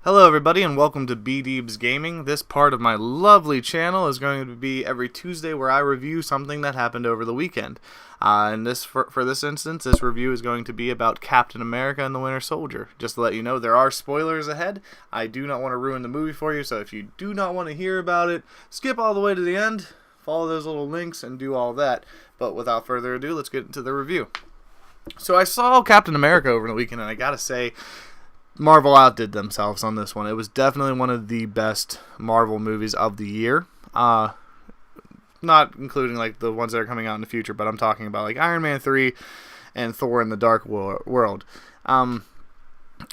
Hello everybody and welcome to BDeebsGaming. This part of my lovely channel is going to be every Tuesday where I review something that happened over the weekend. And for this instance, this review is going to be about Captain America and the Winter Soldier. Just to let you know, there are spoilers ahead. I do not want to ruin the movie for you, so if you do not want to hear about it, skip all the way to the end, follow those little links, and do all that. But without further ado, let's get into the review. So I saw Captain America over the weekend, and I gotta say, Marvel outdid themselves on this one. It was definitely one of the best Marvel movies of the year. Not including like the ones that are coming out in the future, but I'm talking about like Iron Man 3 and Thor in the Dark World.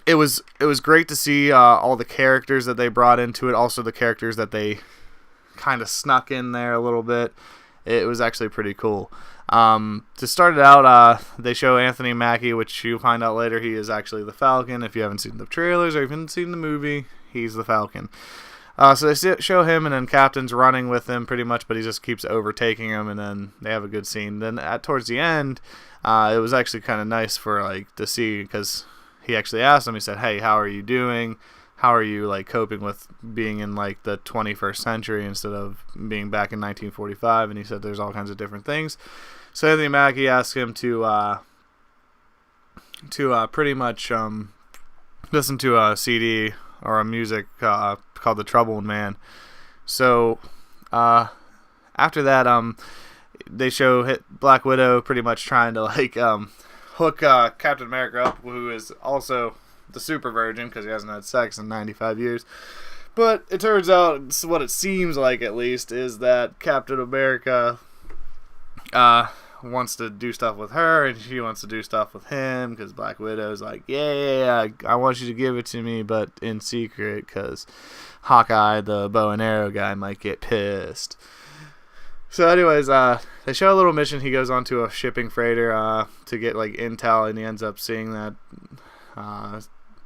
It was great to see all the characters that they brought into it, also the characters that they kind of snuck in there a little bit. It was actually pretty cool. To start it out, they show Anthony Mackie, which you find out later he is actually the Falcon. If you haven't seen the trailers or haven't seen the movie, he's the Falcon. So they show him, and then Captain's running with him pretty much, but he just keeps overtaking him, and then they have a good scene. Then towards the end, it was actually kind of nice for like to see, because he actually asked him. He said, "Hey, how are you doing? How are you like coping with being in like the 21st century instead of being back in 1945?" And he said there's all kinds of different things. So Anthony Mackie asked him to pretty much listen to a CD or a music called The Troubled Man. So after that, they show Black Widow pretty much trying to like hook Captain America up, who is also the super virgin because he hasn't had sex in 95 years. But it turns out, what it seems like at least, is that Captain America wants to do stuff with her, and she wants to do stuff with him, because Black Widow's like, yeah, I want you to give it to me, but in secret, because Hawkeye, the bow and arrow guy, might get pissed. So anyways, they show a little mission. He goes onto a shipping freighter to get like intel, and he ends up seeing that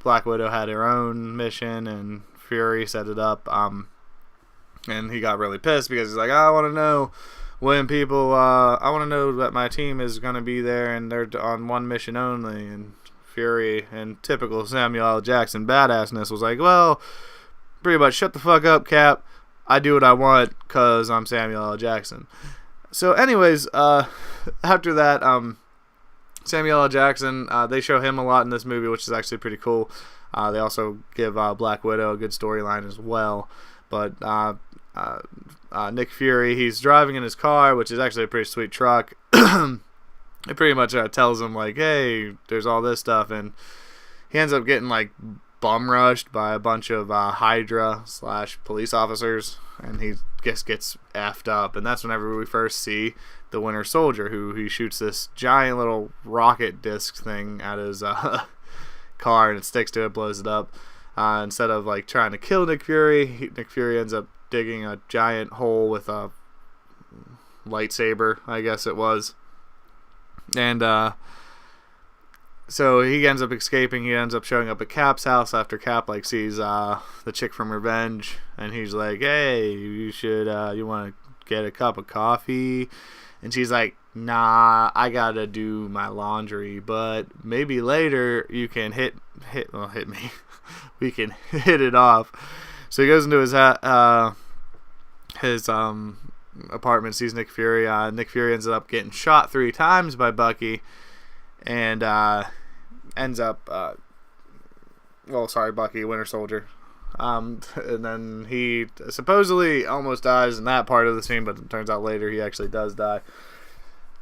Black Widow had her own mission, and Fury set it up, and he got really pissed because he's like, I want to know when people, I want to know that my team is going to be there and they're on one mission only. And Fury, and typical Samuel L. Jackson badassness, was like, well, pretty much shut the fuck up, Cap. I do what I want because I'm Samuel L. Jackson. So anyways, after that, Samuel L. Jackson, they show him a lot in this movie, which is actually pretty cool. They also give Black Widow a good storyline as well. But Nick Fury, he's driving in his car, which is actually a pretty sweet truck. It pretty much tells him like, hey, there's all this stuff, and he ends up getting like bum rushed by a bunch of Hydra / police officers, and he just gets effed up. And that's whenever we first see the Winter Soldier, who he shoots this giant little rocket disc thing at his car, and it sticks to it, blows it up. Instead of like trying to kill Nick Fury, Nick Fury ends up digging a giant hole with a lightsaber, I guess it was. And so he ends up escaping. He ends up showing up at Cap's house after Cap like sees the chick from Revenge, and he's like, hey, you should you want to get a cup of coffee? And she's like, nah, I gotta do my laundry, but maybe later you can hit me. We can hit it off. So he goes into his apartment, sees Nick Fury. Nick Fury ends up getting shot 3 times by Bucky, and ends up Bucky, Winter Soldier. And then he supposedly almost dies in that part of the scene, but it turns out later he actually does die,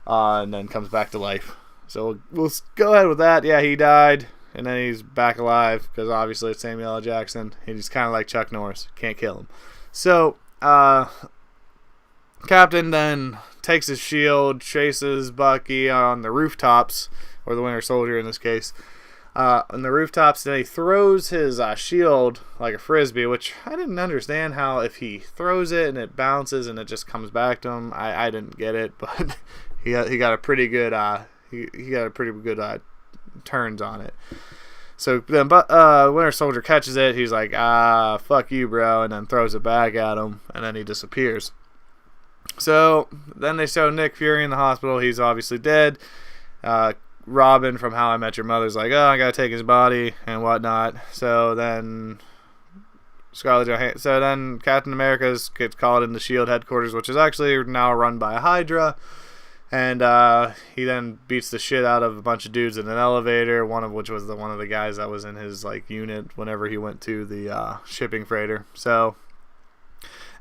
and then comes back to life. So we'll go ahead with that. Yeah, he died, and then he's back alive, because obviously it's Samuel L. Jackson, and he's kind of like Chuck Norris. Can't kill him. So, Captain then takes his shield, chases Bucky on the rooftops, or the Winter Soldier in this case, on the rooftops. Then he throws his shield like a frisbee, which I didn't understand how, if he throws it and it bounces and it just comes back to him. I didn't get it, but he got a pretty good turns on it. So then Winter Soldier catches it. He's like, fuck you, bro, and then throws it back at him, and then he disappears. So then they show Nick Fury in the hospital. He's obviously dead. Robin from How I Met Your Mother's like, oh, I gotta take his body and whatnot. So then Scarlett Johansson. So then Captain America gets called into SHIELD headquarters, which is actually now run by Hydra. And he then beats the shit out of a bunch of dudes in an elevator, one of which was one of the guys that was in his like unit whenever he went to the shipping freighter. So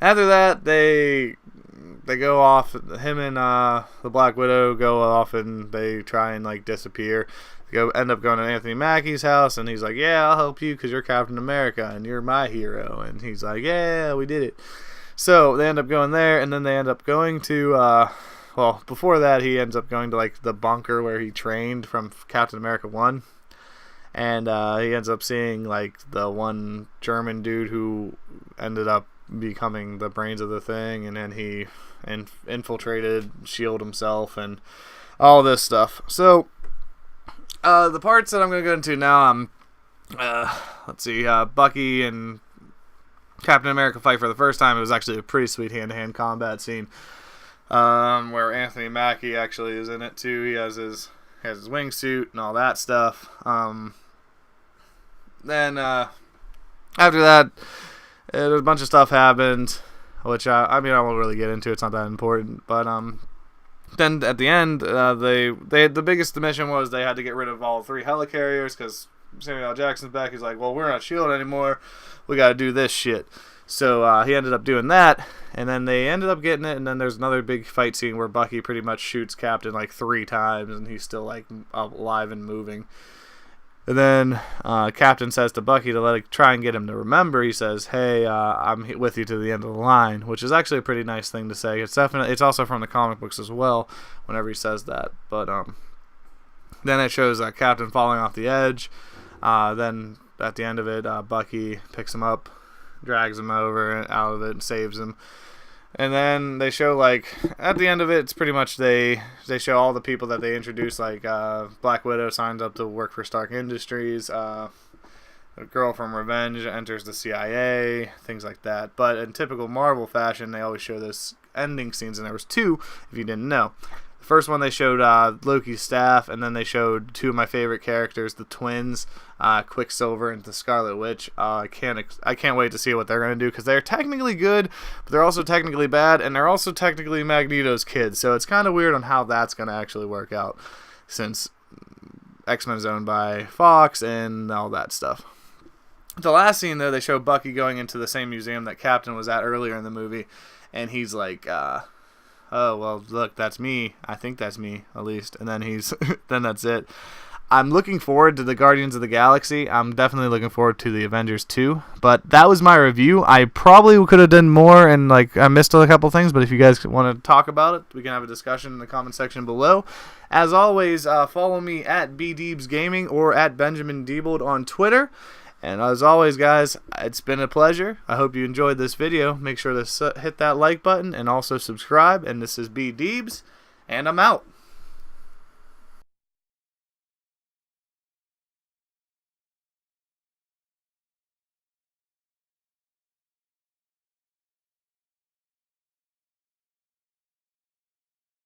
after that, they go off. Him and the Black Widow go off, and they try and like disappear. End up going to Anthony Mackie's house, and he's like, "Yeah, I'll help you because you're Captain America and you're my hero." And he's like, "Yeah, we did it." So they end up going there, and then they end up going to well, before that, he ends up going to like the bunker where he trained from Captain America 1. And he ends up seeing like the one German dude who ended up becoming the brains of the thing, and then he infiltrated SHIELD himself and all this stuff. So the parts that I'm going to go into now, let's see, Bucky and Captain America fight for the first time. It was actually a pretty sweet hand-to-hand combat scene. Where Anthony Mackie actually is in it too. He has his wingsuit and all that stuff. Then after that, there's a bunch of stuff happened, which I mean I won't really get into. It's not that important. But then at the end, the biggest mission was they had to get rid of all 3 helicarriers because Samuel L. Jackson's back. He's like, well, we're not SHIELD anymore. We got to do this shit. So he ended up doing that, and then they ended up getting it, and then there's another big fight scene where Bucky pretty much shoots Captain like 3 times, and he's still like alive and moving. And then Captain says to Bucky to try and get him to remember. He says, "Hey, I'm with you to the end of the line," which is actually a pretty nice thing to say. It's also from the comic books as well. Whenever he says that, but then it shows Captain falling off the edge. Then at the end of it, Bucky picks him up, drags him over and out of it and saves him. And then they show like at the end of it, it's pretty much they show all the people that they introduce. Like Black Widow signs up to work for Stark Industries. A girl from Revenge enters the CIA, things like that. But in typical Marvel fashion, they always show those ending scenes, and there was 2 if you didn't know. The first one they showed Loki's staff, and then they showed 2 of my favorite characters, the twins, Quicksilver and the Scarlet Witch. I can't wait to see what they're going to do, because they're technically good, but they're also technically bad, and they're also technically Magneto's kids, so it's kind of weird on how that's going to actually work out, since X-Men is owned by Fox and all that stuff. The last scene, though, they show Bucky going into the same museum that Captain was at earlier in the movie, and he's like, "Oh, well, look, that's me. I think that's me, at least." And then then that's it. I'm looking forward to the Guardians of the Galaxy. I'm definitely looking forward to the Avengers 2. But that was my review. I probably could have done more, and I missed a couple things. But if you guys want to talk about it, we can have a discussion in the comment section below. As always, follow me at BDeebsGaming or at Benjamin Diebold on Twitter. And as always, guys, it's been a pleasure. I hope you enjoyed this video. Make sure to hit that like button and also subscribe. And this is BDeebs, and I'm out.